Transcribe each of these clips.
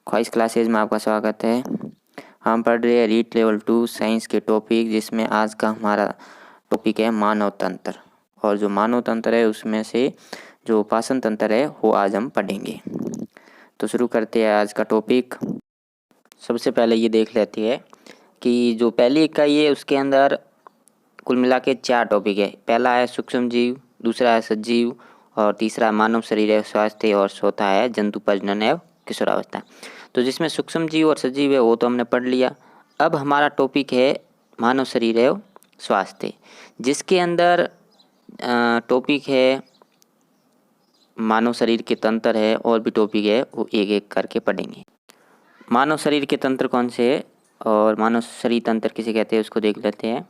ख्वाहिश क्लासेज में आपका स्वागत है। हम पढ़ रहे हैं रीट लेवल 2 साइंस के टॉपिक, जिसमें आज का हमारा टॉपिक है मानव तंत्र। और जो मानव तंत्र है उसमें से जो पाचन तंत्र है वो आज हम पढ़ेंगे। तो शुरू करते हैं आज का टॉपिक। सबसे पहले ये देख लेते हैं कि जो पहली इकाई है उसके अंदर कुल मिला के 4 टॉपिक है। पहला है सूक्ष्म जीव, दूसरा है सजीव, और तीसरा मानव शरीर है स्वास्थ्य, और चौथा है जंतु प्रजनन एवं किशोरावस्था। तो जिसमें सूक्ष्म जीव और सजीव है वो तो हमने पढ़ लिया। अब हमारा टॉपिक है मानव शरीर एवं स्वास्थ्य, जिसके अंदर टॉपिक है मानव शरीर के तंत्र है, और भी टॉपिक है वो एक एक करके पढ़ेंगे। मानव शरीर के तंत्र कौन से है और मानव शरीर तंत्र किसे कहते हैं उसको देख लेते हैं।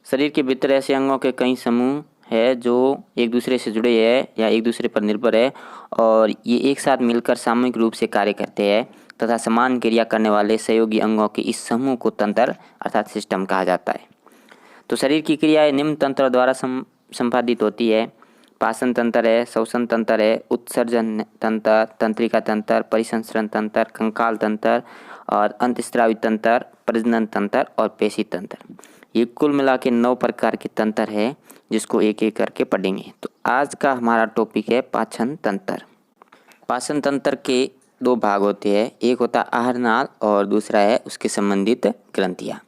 शरीर के भीतर ऐसे अंगों के कई समूह है जो एक दूसरे से जुड़े हैं या एक दूसरे पर निर्भर है, और ये एक साथ मिलकर सामूहिक रूप से कार्य करते हैं तथा समान क्रिया करने वाले सहयोगी अंगों के इस समूह को तंत्र अर्थात सिस्टम कहा जाता है। तो शरीर की क्रियाएं निम्न तंत्र द्वारा संपादित होती है। पाचन तंत्र है, श्वसन तंत्र है, उत्सर्जन तंत्र, तंत्रिका तंत्र, परिसंचरण तंत्र, कंकाल तंत्र और अंतस्रावी तंत्र, प्रजनन तंत्र और पेशी तंत्र। ये कुल मिला के 9 प्रकार के तंत्र है, जिसको एक एक करके पढ़ेंगे। तो आज का हमारा टॉपिक है पाचन तंत्र। पाचन तंत्र के 2 भाग होते हैं, एक होता है आहार नाल और दूसरा है उसके संबंधित ग्रंथियाँ।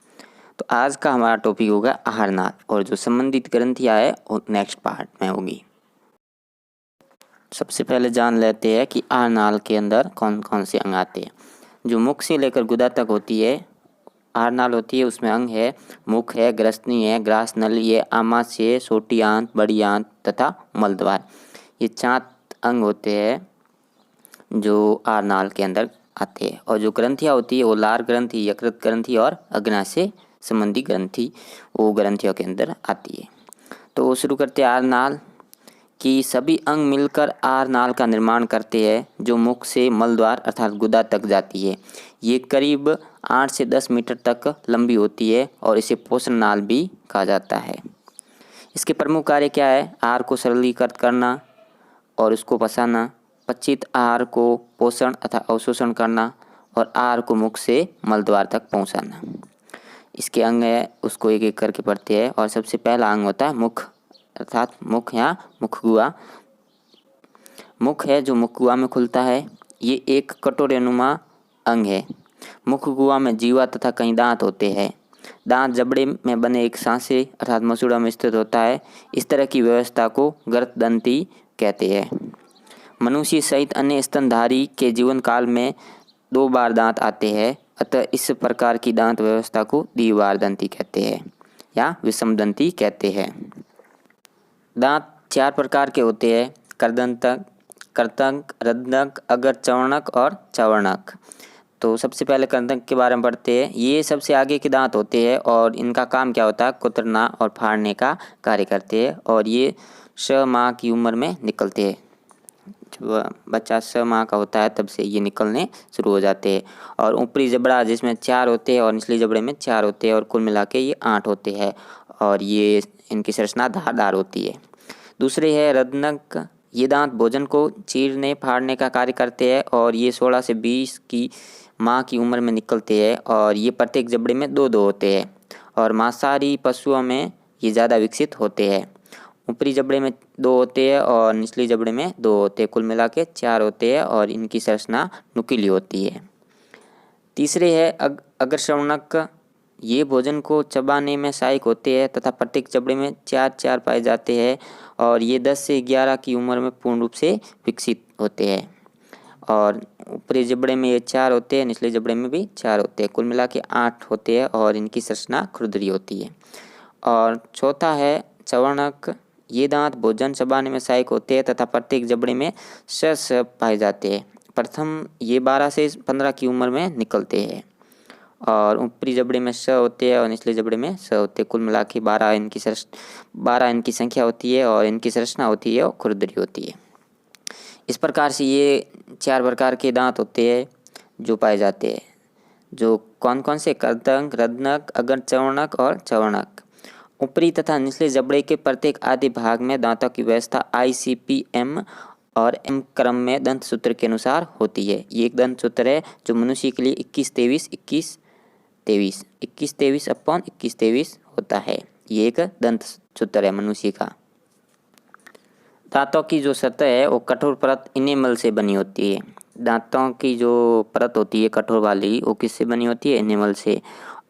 तो आज का हमारा टॉपिक होगा आहार नाल, और जो संबंधित ग्रंथियाँ है वो नेक्स्ट पार्ट में होगी। सबसे पहले जान लेते हैं कि आहार नाल के अंदर कौन कौन से अंग आते हैं। जो मुख से लेकर गुदा तक होती है आहार नाल होती है, उसमें अंग है मुख है, ग्रसनी है, ग्रास नली है, आमाशय, छोटी आंत, बड़ी आंत तथा मलद्वार। ये 4 अंग होते हैं जो आहार नाल के अंदर आते हैं। और जो ग्रंथियाँ होती है वो लार ग्रंथि, यकृत ग्रंथि और अग्नाशय संबंधी ग्रंथि वो ग्रंथियों के अंदर आती है। तो शुरू करते हैं आहार नाल कि सभी अंग मिलकर आहार नाल का निर्माण करते हैं, जो मुख से मलद्वार अर्थात गुदा तक जाती है। ये करीब 8 से 10 मीटर तक लंबी होती है और इसे पोषण नाल भी कहा जाता है। इसके प्रमुख कार्य क्या है? आहार को सरलीकृत करना और उसको पचाना, पचित आहार को पोषण अथवा अवशोषण करना और आहार को मुख से मलद्वार तक पहुँचाना। इसके अंग है उसको एक एक करके पढ़ते हैं। और सबसे पहला अंग होता है मुख अर्थात मुख या मुखगुआ। मुख है जो मुखगुआ में खुलता है। ये एक कटोरेनुमा अंग है। मुखगुआ में जीवा तथा कई दांत होते हैं। दांत जबड़े में बने एक सांसे अर्थात मसूड़ा में स्थित होता है। इस तरह की व्यवस्था को गर्तदंती कहते हैं। मनुष्य सहित अन्य स्तनधारी के जीवन काल में 2 बार दांत आते हैं, अतः इस प्रकार की दांत व्यवस्था को द्विबारदंती कहते हैं या विषमदंती कहते हैं। दांत 4 प्रकार के होते हैं, करदंतक, कर्तक, रद्नक, अगर चवर्णक और चवर्णक। तो सबसे पहले कर्तक के बारे में पढ़ते हैं। ये सबसे आगे के दांत होते हैं और इनका काम क्या होता है? कुतरना और फाड़ने का कार्य करते हैं, और ये 6 माह की उम्र में निकलते हैं। जब बच्चा 6 माह का होता है तब से ये निकलने शुरू हो जाते हैं। और ऊपरी जबड़ा जिसमें 4 होते हैं और निचले जबड़े में 4 होते हैं, और कुल मिला के ये 8 होते हैं, और ये इनकी संरचना धारदार होती है। दूसरे है रद्नक। ये दांत भोजन को चीरने फाड़ने का कार्य करते हैं, और ये 16 से 20 की माह की उम्र में निकलते हैं, और ये प्रत्येक जबड़े में 2-2 होते हैं, और मांसाहारी पशुओं में ये ज़्यादा विकसित होते हैं। ऊपरी जबड़े में 2 होते हैं और निचली जबड़े में 2 होते हैं, कुल मिला के 4 होते हैं, और इनकी संरचना नुकीली होती है। तीसरे है अग्रश्रवणक। ये भोजन को चबाने में सहायक होते हैं तथा प्रत्येक जबड़े में 4-4 पाए जाते हैं, और ये 10 से 11 की उम्र में पूर्ण रूप से विकसित होते हैं। और ऊपरी जबड़े में ये 4 होते हैं, निचले जबड़े में भी 4 होते हैं, कुल मिला के 8 होते हैं, और इनकी संरचना खुरदरी होती है। और चौथा है चवर्णक। ये दांत भोजन चबाने में सहायक होते हैं तथा प्रत्येक जबड़े में 6 पाए जाते हैं। प्रथम ये 12 से 15 की उम्र में निकलते हैं, और ऊपरी जबड़े में 6 होते हैं और निचले जबड़े में 6 होते हैं, कुल मिला के 12 इनकी संख्या होती है, और इनकी संरचना होती है और खुरदरी होती है। इस प्रकार से ये 4 प्रकार के दांत होते हैं जो पाए जाते हैं, जो कौन कौन से? कर्दंक, रद्नक, अगर चवर्णक और चवर्णक। ऊपरी तथा निचले जबड़े के प्रत्येक आधे भाग में दांतों की व्यवस्था ICPM और एम क्रम में दंत सूत्र के अनुसार होती है। ये एक दंत सूत्र है जो मनुष्य के लिए 21-23 अपॉन 21-23 होता है। ये एक दंत सूत्र है मनुष्य का। दांतों की जो सतह है वो कठोर परत इनेमल से बनी होती है। दांतों की जो परत होती है कठोर वाली वो किससे बनी होती है? इनेमल से।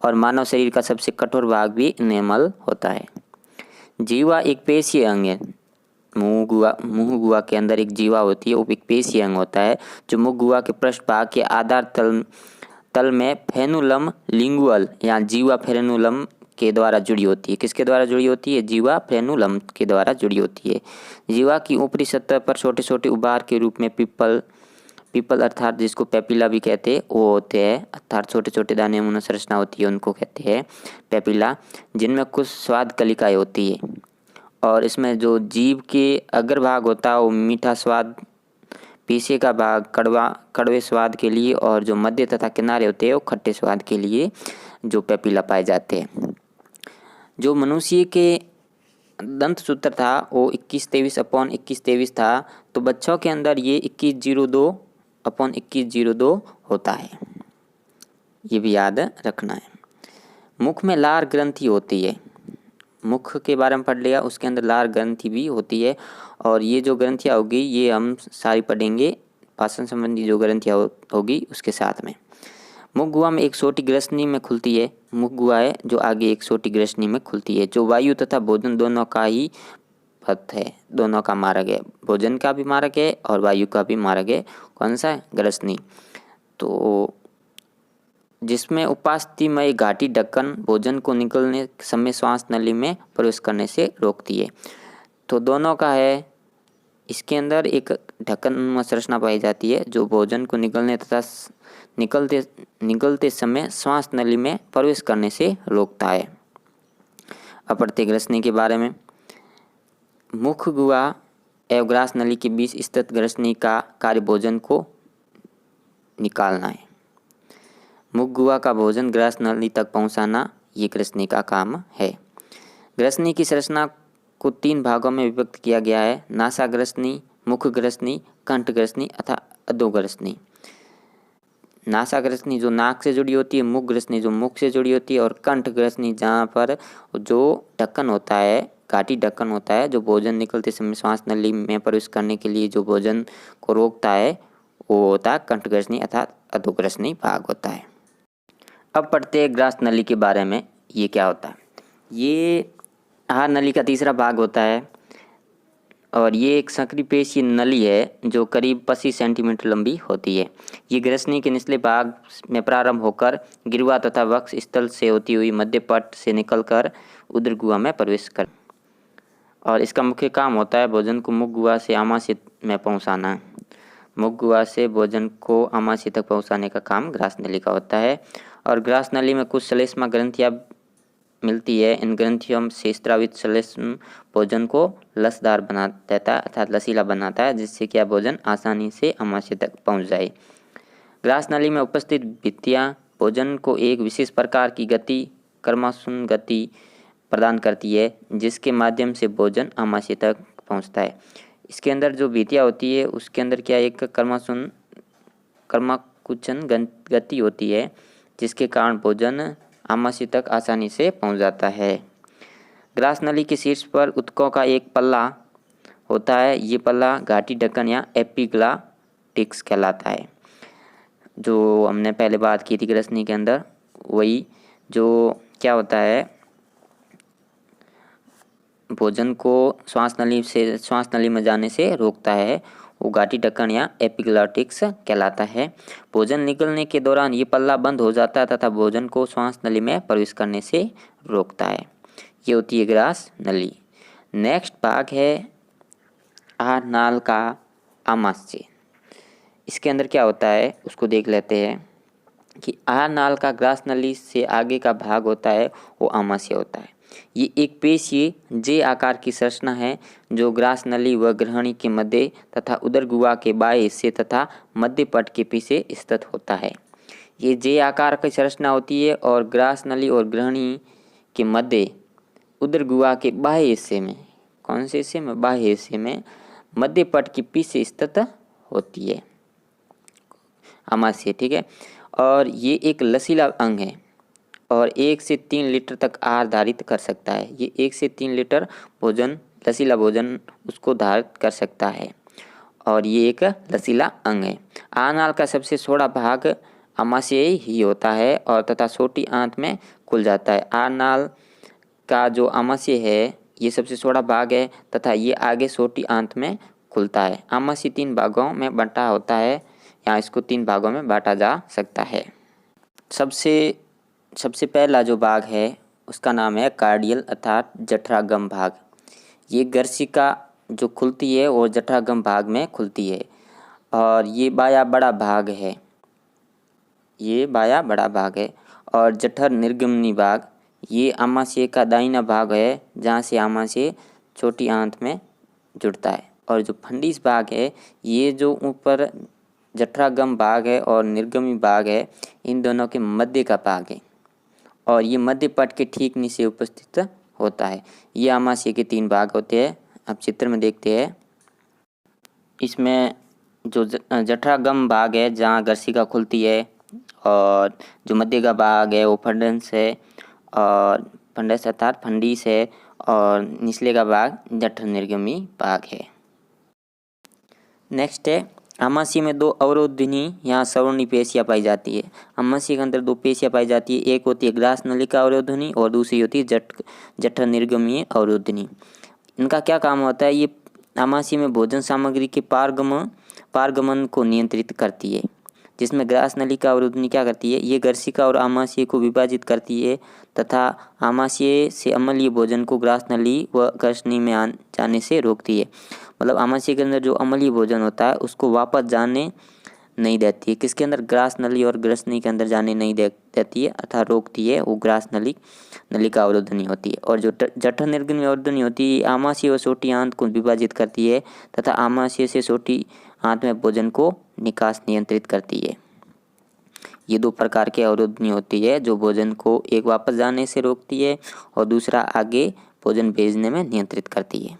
और मानव शरीर का सबसे कठोर भाग भी इनेमल होता है। जीवा एक पेशीय अंग है। मुंह गुहा के अंदर एक जीवा होती है, वो एक पेशीय अंग होता है जो मुंह गुहा के पृष्ठ भाग के आधार तल में फ्रेनुलम लिंगुअल या जीवा फ्रेनुलम के द्वारा जुड़ी होती है। किसके द्वारा जुड़ी होती है? जीवा फ्रेनुलम के द्वारा जुड़ी होती है। जीवा की ऊपरी सतह पर छोटे छोटे उभार के रूप में पीपल अर्थात जिसको पेपिला भी कहते हैं वो होते हैं, अर्थात छोटे छोटे दाने मुन संरचना होती है उनको कहते हैं पेपिला, जिनमें कुछ स्वाद कलिकाएं होती है। और इसमें जो जीभ के अग्रभाग होता है वो मीठा स्वाद, पीछे का भाग कड़वे स्वाद के लिए, और जो मध्य तथा किनारे होते हैं वो खट्टे स्वाद के लिए जो पेपिला पाए जाते हैं। जो मनुष्य के दंत सूत्र था वो 21-23 अपॉन 21-23 था, तो बच्चों के अंदर ये 21-02 अपॉन 21-02 होता है। ये भी याद रखना है। मुख में लार ग्रंथि होती है। मुख के बारे में पढ़ लिया, उसके अंदर लार ग्रंथि भी होती है। और ये जो ग्रंथियाँ होगी ये हम सारी पढ़ेंगे, पाचन संबंधी जो ग्रंथियाँ होगी उसके साथ में। मुख गुहा में एक छोटी ग्रसनी में खुलती है। मुख गुहा है जो आगे एक छोटी ग्रसनी में खुलती है, जो वायु तथा भोजन दोनों का ही पथ है, दोनों का मार्ग है। भोजन का भी मार्ग है और वायु का भी मार्ग है। कौन सा है? ग्रसनी। तो जिसमें उपास्थीमय घाटी ढक्कन भोजन को निकलने समय श्वास नली में प्रवेश करने से रोकती है। तो दोनों का है। इसके अंदर एक ढक्कन संरचना पाई जाती है जो भोजन को निकलने तथा निकलते समय श्वास नली में प्रवेश करने से रोकता है। अपरते ग्रसनी के बारे में, मुख गुहा एवं ग्रास नली के बीच स्थित ग्रसनी का कार्य भोजन को निकालना है। मुख गुहा का भोजन ग्रास नली तक पहुंचाना ये ग्रसनी का काम है। ग्रसनी की संरचना को 3 भागों में विभक्त किया गया है: नासा ग्रसनी, मुख ग्रसनी, कंठ ग्रसनी अथवा अधोग्रसनी। नासा ग्रसनी जो नाक से जुड़ी होती है, मुख ग्रसनी जो मुख से जुड़ी होती है, और कंठ ग्रसनी जहाँ पर जो ढक्कन होता है, घाटी ढक्कन होता है जो भोजन निकलते समय श्वास नली में प्रवेश करने के लिए जो भोजन को रोकता है वो होता है कंठ ग्रसनी अर्थात अधोग्रसनी भाग होता है। अब पढ़ते हैं ग्रास नली के बारे में। ये क्या होता है? ये आहार नली का तीसरा भाग होता है और ये एक सक्रिय पेशीय नली है जो करीब 25 सेंटीमीटर लंबी होती है। ये ग्रसनी के निचले भाग में प्रारंभ होकर गिरवा तथा वक्ष स्थल से होती हुई मध्य पट से निकलकर उदर गुहा में प्रवेश कर, और इसका मुख्य काम होता है भोजन को मुख गुहा से आमाशय में पहुँचाना। मुख गुहा से भोजन को आमाशय तक पहुँचाने का काम ग्रास नली का होता है। और ग्रास नली में कुछ श्लेष्मा ग्रंथियाँ मिलती है। इन ग्रंथियों से स्रावित श्लेष्म भोजन को लसदार बना देता है अर्थात लसीला बनाता है, जिससे क्या भोजन आसानी से आमाशय तक पहुंच जाए। ग्रास नली में उपस्थित भित्तियाँ भोजन को एक विशेष प्रकार की गति, कर्माशून गति प्रदान करती है, जिसके माध्यम से भोजन आमाशय तक पहुंचता है। इसके अंदर जो भित्तियाँ होती है उसके अंदर क्या एक कर्माकुचन गति होती है, जिसके कारण भोजन आमाशय तक आसानी से पहुंच जाता है। ग्रास नली के शीर्ष पर ऊतकों का एक पल्ला होता है। ये पल्ला घाटी ढक्कन या एपिग्लॉटिक्स कहलाता है। जो हमने पहले बात की थी ग्रसनी के अंदर, वही जो क्या होता है भोजन को श्वास नली में जाने से रोकता है, वो घाटी ढक्कन या एपिग्लॉटिक्स कहलाता है। भोजन निकलने के दौरान ये पल्ला बंद हो जाता है तथा भोजन को श्वास नली में प्रवेश करने से रोकता है। ये होती है ग्रास नली। नेक्स्ट भाग है आहार नाल का आमाशय। इसके अंदर क्या होता है उसको देख लेते हैं कि आहार नाल का ग्रास नली से आगे का भाग होता है वो आमाशय होता है। ये एक पेशीय जे आकार की संरचना है जो ग्रास नली व ग्रहणी के मध्य तथा उदर गुहा के बाएं हिस्से तथा मध्य पट के पीछे स्थित होता है। ये जे आकार की संरचना होती है और ग्रास नली और ग्रहणी के मध्य उदर गुहा के बाह्य हिस्से में, कौन से हिस्से में? बाह्य हिस्से में मध्य पट के पीछे स्थित होती है आमाशय, ठीक है। और ये एक लचीला अंग है और 1 से 3 लीटर तक आहार धारित कर सकता है। ये 1 से 3 लीटर भोजन, लचीला भोजन उसको धारित कर सकता है और ये एक लचीला अंग है। आहारनाल का सबसे चौड़ा भाग आमाशय ही होता है और तथा छोटी आंत में खुल जाता है। आहारनाल का जो आमाशय है ये सबसे चौड़ा भाग है तथा ये आगे छोटी आंत में खुलता है। आमाशय 3 भागों में बंटा होता है, यहाँ इसको 3 भागों में बांटा जा सकता है। सबसे पहला जो भाग है उसका नाम है कार्डियल अर्थात जठरागम भाग। ये गर्सिका जो खुलती है और जठरागम भाग में खुलती है और ये बाया बड़ा भाग है, ये बाया बड़ा भाग है। और जठर निर्गमनी भाग ये आमाशय का दाहिना भाग है जहाँ से आमाशय छोटी आंत में जुड़ता है। और जो फंडिस भाग है ये जो ऊपर जठरागम भाग है और निर्गमी भाग है इन दोनों के मध्य का भाग है और ये मध्य पट के ठीक नीचे उपस्थित होता है। ये आमाशय के 3 भाग होते हैं। अब चित्र में देखते हैं, इसमें जो जठरागम भाग है जहाँ गर्सिका खुलती है और जो मध्य का भाग है वो फंडस है और फंडस अर्थात फंडिस है और निचले का भाग जठर निर्गमी भाग है। नेक्स्ट है आमाशय में 2 अवरोधिनी यहाँ सवर्णी पेशियाँ पाई जाती है। आमाशय के अंदर 2 पेशियाँ पाई जाती है, एक होती है ग्रास नलिका अवरोधिनी और दूसरी होती है जठर निर्गमीय अवरोधिनी। इनका क्या काम होता है, ये आमाशय में भोजन सामग्री के पारगमन को नियंत्रित करती है। जिसमें ग्रास नलिका अवरोधिनी क्या करती है, ये गर्सिका और आमाशय को विभाजित करती है तथा आमाशय से अम्लीय भोजन को ग्रास नली व ग्रसनी में जाने से रोकती है। मतलब आमाशय के अंदर जो अम्लीय भोजन होता है उसको वापस जाने नहीं देती है। किसके अंदर, ग्रास नली और ग्रसनी के अंदर जाने नहीं देती है अर्थात रोकती है, वो ग्रास नलिका अवरोधनी होती है। और जो जठर निर्गमी अवरोधनी होती है आमाशय व छोटी आंत को विभाजित करती है तथा आमाशय से छोटी आंत में भोजन को निकास नियंत्रित करती है। ये 2 प्रकार के अवरोधनी होती है जो भोजन को एक वापस जाने से रोकती है और दूसरा आगे भोजन भेजने में नियंत्रित करती है।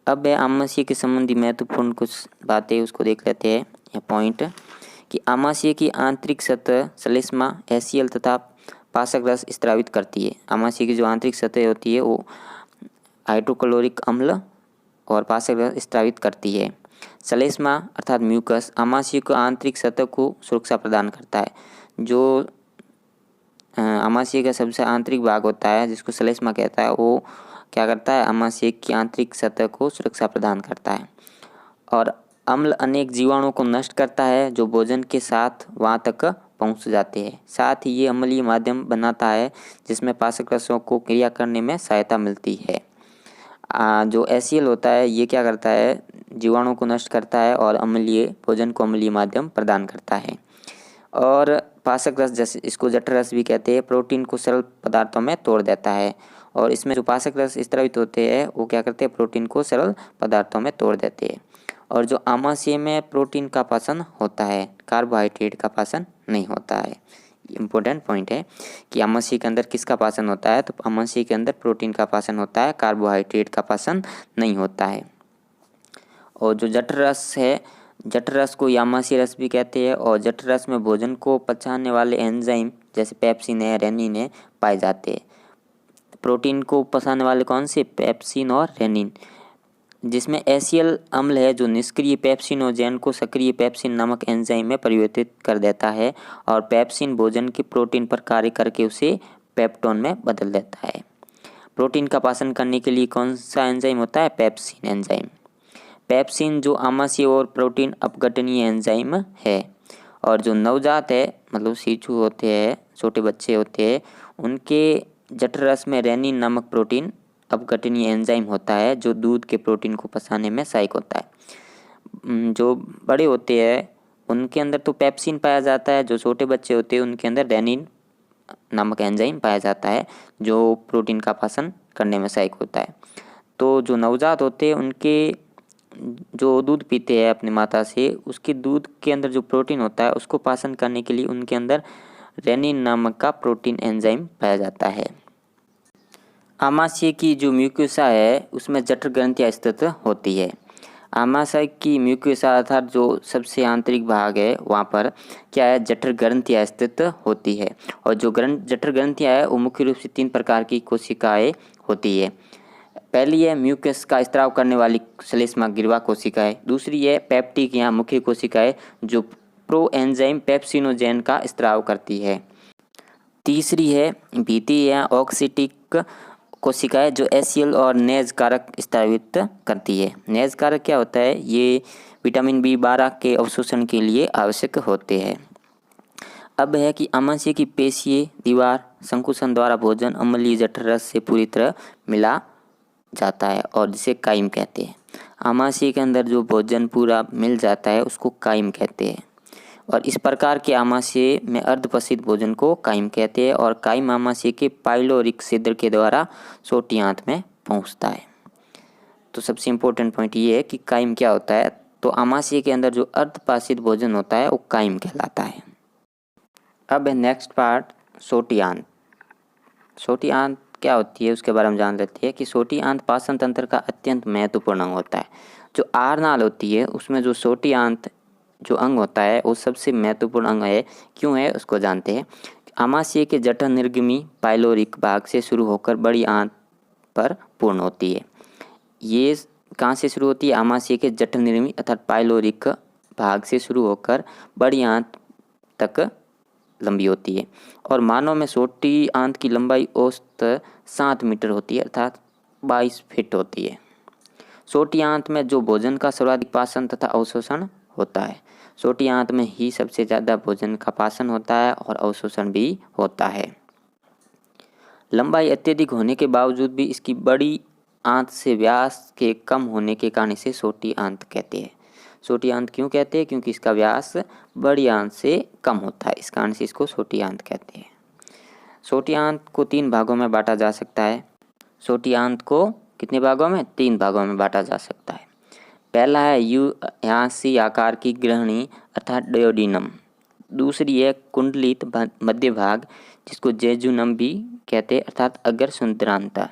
अब है आमाशय के संबंधी महत्वपूर्ण कुछ बातें, उसको देख लेते हैं या पॉइंट कि आमाशय की आंतरिक सतह श्लेष्मा, HCl तथा पाचक रस स्रावित करती है। आमाशय की जो आंतरिक सतह होती है वो हाइड्रोक्लोरिक अम्ल और पाचक रस स्रावित करती है। श्लेष्मा अर्थात म्यूकस आमाशय को आंतरिक सतह को सुरक्षा प्रदान करता है। जो आमाशय का सबसे आंतरिक भाग होता है जिसको श्लेष्मा कहता है वो क्या करता है, आमाशय की आंतरिक सतह को सुरक्षा प्रदान करता है। और अम्ल अनेक जीवाणुओं को नष्ट करता है जो भोजन के साथ वहाँ तक पहुँच जाते हैं। साथ ही ये अम्लीय माध्यम बनाता है जिसमें पाचक रसों को क्रिया करने में सहायता मिलती है। जो HCl होता है ये क्या करता है, जीवाणुओं को नष्ट करता है और अम्लीय भोजन को अम्लीय माध्यम प्रदान करता है। और पाचक रस, जैसे इसको जठर रस भी कहते हैं, प्रोटीन को सरल पदार्थों में तोड़ देता है और इसमें जो पाचक रस स्रावित होते हैं वो क्या करते हैं, प्रोटीन को सरल पदार्थों में तोड़ देते हैं। और जो आमाशय में प्रोटीन का पाचन होता है, कार्बोहाइड्रेट का पाचन नहीं होता है। इम्पोर्टेंट पॉइंट है कि आमाशय के अंदर किसका पाचन होता है, तो आमाशय के अंदर प्रोटीन का पाचन होता है, कार्बोहाइड्रेट का पाचन नहीं होता है। और जो जठर रस है, जठर रस को आमाशय रस भी कहते हैं और जठर रस में भोजन को पचाने वाले एंजाइम जैसे पेप्सिन है, रेनिन है पाए जाते हैं। प्रोटीन को पचाने वाले कौन से, पेप्सिन और रेनिन। जिसमें HCl अम्ल है जो निष्क्रिय पेप्सिनोजेन को सक्रिय पेप्सिन नामक एंजाइम में परिवर्तित कर देता है और पेप्सिन भोजन के प्रोटीन पर कार्य करके उसे पेप्टोन में बदल देता है। प्रोटीन का पाचन करने के लिए कौन सा एंजाइम होता है, पेप्सिन एंजाइम। पेप्सिन जो आमाशय और प्रोटीन अपघटनीय एंजाइम है। और जो नवजात है मतलब शिशु होते हैं, छोटे बच्चे होते हैं, उनके जठर रस में रेनिन नामक प्रोटीन अपघटनीय एंजाइम होता है जो दूध के प्रोटीन को पचाने में सहायक होता है। जो बड़े होते हैं उनके अंदर तो पेप्सिन पाया जाता है, जो छोटे बच्चे होते हैं उनके अंदर रेनिन नामक एंजाइम पाया जाता है जो प्रोटीन का पाचन करने में सहायक होता है। तो जो नवजात होते हैं उनके जो दूध पीते हैं अपनी माता से, उसके दूध के अंदर जो प्रोटीन होता है उसको पाचन करने के लिए उनके अंदर रेनिन नामक का प्रोटीन एंजाइम पाया जाता है। आमाशय की जो म्यूकोसा है उसमें जठर ग्रंथियाँ स्थित होती है। आमाशय की म्यूकोसा अर्थात जो सबसे आंतरिक भाग है वहाँ पर क्या है, जठर ग्रंथियाँ स्थित होती है। और जो जठर ग्रंथियाँ है वो मुख्य रूप से 3 प्रकार की कोशिकाएं होती है। पहली है म्यूकस का स्त्राव करने वाली श्लेष्मा गिरवा कोशिकाएं। दूसरी है पेप्टिक या मुख्य कोशिकाएं जो प्रो एंजाइम पेप्सिनोजेन का स्त्राव करती है। तीसरी है भीति या ऑक्सीटिक कोशिकाएं जो एसियल और नेज कारक स्रावित करती है। नेज कारक क्या होता है, ये विटामिन B12 के अवशोषण के लिए आवश्यक होते हैं। अब है कि आमाशय की पेशीय दीवार संकुचन द्वारा भोजन अम्लीय जठर रस से पूरी तरह मिला जाता है और जिसे काइम कहते हैं। आमाशय के अंदर जो भोजन पूरा मिल जाता है उसको काइम कहते हैं। और इस प्रकार के आमाशय में अर्धपसित भोजन को काइम कहते हैं। और काइम आमाशय के पाइलोरिक छिद्र के द्वारा सोटी आंत में पहुंचता है। तो सबसे इम्पोर्टेंट पॉइंट ये है कि काइम क्या होता है। तो आमाशय के अंदर जो अर्धपासित भोजन होता है वो काइम कहलाता है। अब है नेक्स्ट पार्ट, सोटी आंत। सोटी आंत क्या होती है उसके बारे में जान लेते हैं कि सोटी आंत पाचन तंत्र का अत्यंत महत्वपूर्ण अंग होता है। जो आहार नाल होती है उसमें जो सोटी आंत जो अंग होता है वो सबसे महत्वपूर्ण अंग है। क्यों है उसको जानते हैं। आमाशय के जठर निर्गमी पाइलोरिक भाग से शुरू होकर बड़ी आंत पर पूर्ण होती है। ये कहाँ से शुरू होती है, आमाशय के जठर निर्गमी अर्थात पाइलोरिक भाग से शुरू होकर बड़ी आंत तक लंबी होती है। और मानव में सोटी आंत की लंबाई औसत 7 मीटर होती है अर्थात 22 फीट होती है। सोटी आंत में जो भोजन का सर्वाधिक पाचन तथा अवशोषण होता है। सोटी आंत में ही सबसे ज़्यादा भोजन का पाचन होता है और अवशोषण भी होता है। लंबाई अत्यधिक होने के बावजूद भी इसकी बड़ी आंत से व्यास के कम होने के कारण इसे सोटी आंत कहते हैं। सोटी आंत क्यों कहते हैं, क्योंकि इसका व्यास बड़ी आंत से कम होता है, इस कारण से इसको सोटी आंत कहते हैं। सोटी आंत को 3 भागों में बांटा जा सकता है। सोटी आंत को कितने भागों में, 3 भागों में बांटा जा सकता है। पहला है सी आकार की ग्रहणी अर्थात डयोडिनम। दूसरी है कुंडलित मध्य भाग जिसको जेजुनम भी कहते हैं अर्थात अगर शुद्रांतर।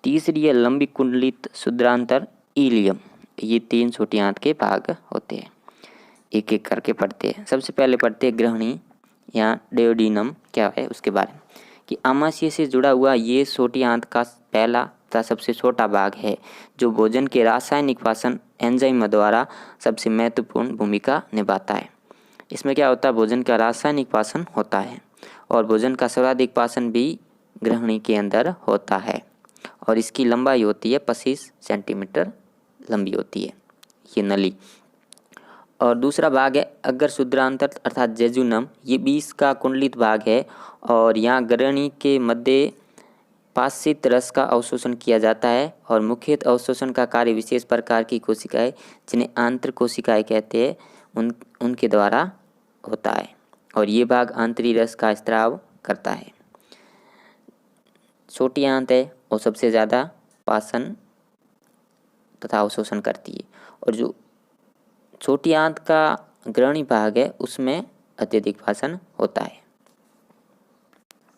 तीसरी है लंबी कुंडलित शुद्रांतर इलियम। ये 3 छोटी आंत के भाग होते हैं। एक एक करके पढ़ते हैं। सबसे पहले पढ़ते हैं ग्रहणी या डयोडिनम क्या है उसके बारे में कि आमाशय से जुड़ा हुआ ये छोटी आंत का पहला तथा सबसे छोटा भाग है जो भोजन के रासायनिक पाचन एंजाइम द्वारा सबसे महत्वपूर्ण भूमिका निभाता है। इसमें क्या होता है, भोजन का रासायनिक पाचन होता है और भोजन का सर्वाधिक पाचन भी ग्रहणी के अंदर होता है और इसकी लंबाई होती है 25 सेंटीमीटर लंबी होती है ये नली। और दूसरा भाग है अगर शुद्रांतर अर्थात जेजुनम। ये 20 का कुंडलित भाग है और यहाँ ग्रहणी के मध्य पाशित रस का अवशोषण किया जाता है और मुख्यतः अवशोषण का कार्य विशेष प्रकार की कोशिकाएं जिन्हें आंतर कोशिकाएं कहते हैं उनके द्वारा होता है और ये भाग आंतरी रस का स्त्राव करता है। छोटी आंत है वो सबसे ज़्यादा पाचन तथा अवशोषण करती है और जो छोटी आंत का ग्रहणी भाग है उसमें अत्यधिक पाचन होता है।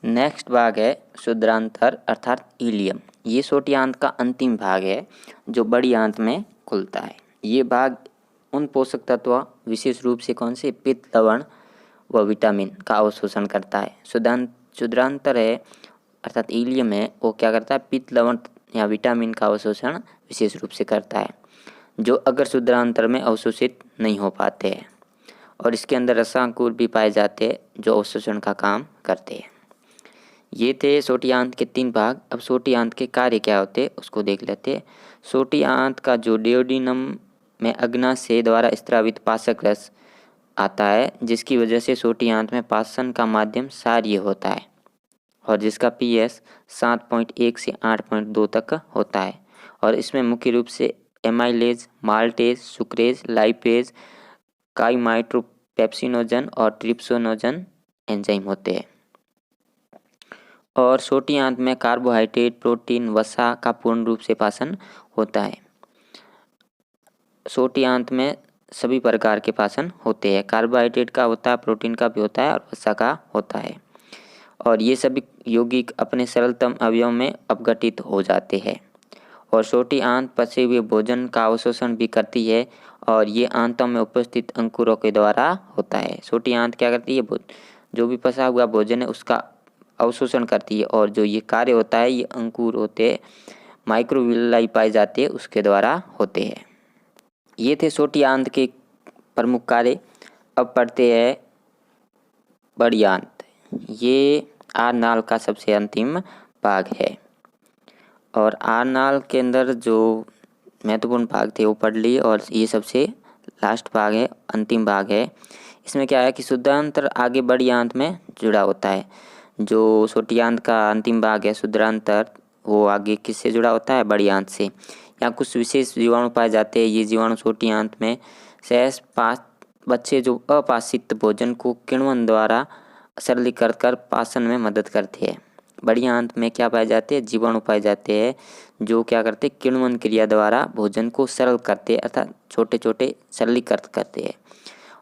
नेक्स्ट भाग है शुद्रांतर अर्थात इलियम। ये छोटी आंत का अंतिम भाग है जो बड़ी आंत में खुलता है। ये भाग उन पोषक तत्व विशेष रूप से कौन से पित्त लवण व विटामिन का अवशोषण करता है। शुद्रांतर है अर्थात इलियम है वो क्या करता है, पित्त लवण या विटामिन का अवशोषण विशेष रूप से करता है जो अगर शुद्रांतर में अवशोषित नहीं हो पाते हैं। और इसके अंदर रसांकुर भी पाए जाते हैं जो अवशोषण का काम करते हैं। ये थे छोटी आंत के 3 भाग। अब छोटी आंत के कार्य क्या होते हैं उसको देख लेते हैं। छोटी आंत का जो डयोडिनम में अग्नाशय द्वारा स्रावित पाचक रस आता है जिसकी वजह से छोटी आंत में पाचन का माध्यम क्षारीय होता है और जिसका pH 7.1 से 8.2 तक होता है। और इसमें मुख्य रूप से एमाइलेज, माल्टेज, सुक्रेज, लाइपेज, काइमाइट्रोपेप्सिनोजन और ट्रिप्सोनोजन एंजाइम होते हैं। और छोटी आंत में कार्बोहाइड्रेट, प्रोटीन, वसा का पूर्ण रूप से पाचन होता है। छोटी आंत में सभी प्रकार के पाचन होते हैं। कार्बोहाइड्रेट का होता है, प्रोटीन का भी होता है और वसा का होता है। और ये सभी यौगिक अपने सरलतम अवयव में अपघटित हो जाते हैं और छोटी आंत पचे हुए भोजन का अवशोषण भी करती है और ये आंतों में उपस्थित अंकुरों के द्वारा होता है। छोटी आंत क्या करती है, जो भी पचा हुआ भोजन है उसका अवशोषण करती है और जो ये कार्य होता है ये अंकुर होते माइक्रोविलाई पाए जाते हैं उसके द्वारा होते हैं। ये थे छोटी आंत के प्रमुख कार्य। अब पढ़ते हैं बड़ी आंत। ये आरनाल का सबसे अंतिम भाग है और आरनाल के अंदर जो महत्वपूर्ण भाग थे वो पढ़ लिए और ये सबसे लास्ट भाग है, अंतिम भाग है। इसमें क्या है कि शुद्धांतर आगे बड़ी आंत में जुड़ा होता है। जो छोटी आंत का अंतिम भाग है शुद्धांतर, वो आगे किससे जुड़ा होता है, बड़ी आंत से। यहाँ कुछ विशेष जीवाणु पाए जाते हैं। ये जीवाणु छोटी आंत में सहज बच्चे जो अपाचित भोजन को किण्वन द्वारा सरलीकृत कर पाचन में मदद करते हैं। बड़ी आंत में क्या पाए जाते हैं, जीवाणु पाए जाते हैं जो क्या करते हैं, किण्वन क्रिया द्वारा भोजन को सरल करते हैं अर्थात छोटे छोटे सरलीकृत करते हैं।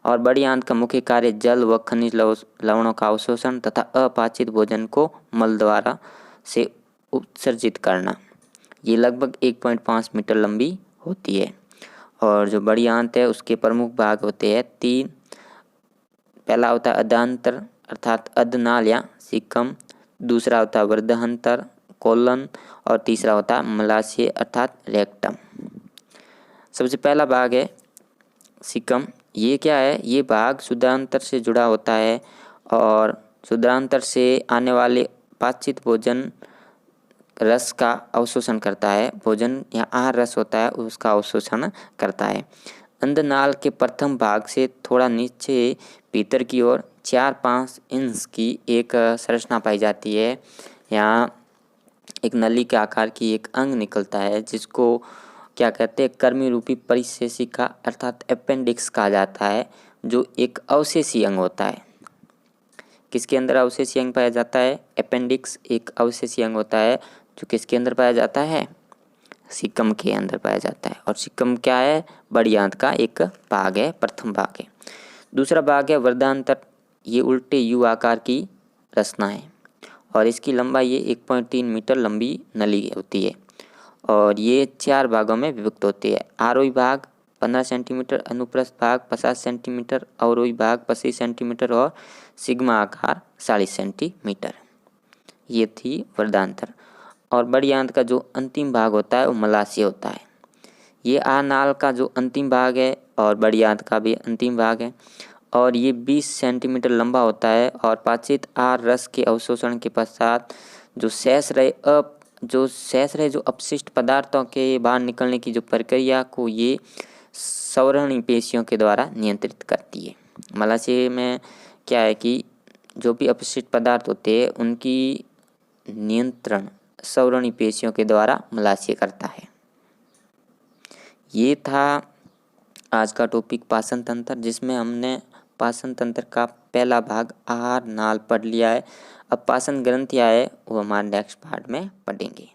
और बड़ी आंत का मुख्य कार्य जल व खनिज लवणों का अवशोषण तथा अपाचित भोजन को मल द्वारा से उत्सर्जित करना। ये लगभग 1.5 मीटर लंबी होती है। और जो बड़ी आंत है उसके प्रमुख भाग होते हैं 3। पहला होता है अधांतर अर्थात अधनाल या सीकम, दूसरा होता है वर्धांतर कोलन और तीसरा होता है मलाशय अर्थात रेक्टम। सबसे पहला भाग है सीकम। ये क्या है, ये भाग शुद्धांतर से जुड़ा होता है और शुद्धांतर से आने वाले पाचित भोजन रस का अवशोषण करता है। भोजन या आहार रस होता है उसका अवशोषण करता है। अंधनाल के प्रथम भाग से थोड़ा नीचे भीतर की ओर 4-5 इंच की एक संरचना पाई जाती है। यहाँ एक नली के आकार की एक अंग निकलता है जिसको क्या कहते हैं, कर्मी रूपी परिशेषिका अर्थात अपेंडिक्स कहा जाता है, जो एक अवशेषी अंग होता है। किसके अंदर अवशेषी अंग पाया जाता है, अपेंडिक्स एक अवशेषी अंग होता है जो किसके अंदर पाया जाता है, सीकम के अंदर पाया जाता है। और सीकम क्या है, बड़ी आंत का एक भाग है, प्रथम भाग है। दूसरा भाग है वर्धांतर। ये उल्टे यू आकार की रचना है और इसकी लंबाई ये 1.3 मीटर लंबी नली होती है और ये 4 भागों में विभक्त होती है। आरोही भाग 15 सेंटीमीटर, अनुप्रस्थ भाग 50 सेंटीमीटर, अवरोही भाग 25 सेंटीमीटर और सिग्मा आकार 40 सेंटीमीटर। ये थी वर्धांतर। और बड़ी आंत का जो अंतिम भाग होता है वो मलाशय होता है। ये आरनाल का जो अंतिम भाग है और बड़ी आंत का भी अंतिम भाग है और ये 20 सेंटीमीटर लंबा होता है और पाचित आहार रस के अवशोषण के पश्चात जो शेष रहे जो अपशिष्ट पदार्थों के बाहर निकलने की जो प्रक्रिया को ये संवहनी पेशियों के द्वारा नियंत्रित करती है। मलाशय में क्या है कि जो भी अपशिष्ट पदार्थ होते हैं उनकी नियंत्रण संवहनी पेशियों के द्वारा मलाशय करता है। ये था आज का टॉपिक पाचन तंत्र, जिसमें हमने पाचन तंत्र का पहला भाग आहार नाल पढ़ लिया है। अब पाचन ग्रंथियाँ है वो हमारे नेक्स्ट पार्ट में पढ़ेंगे।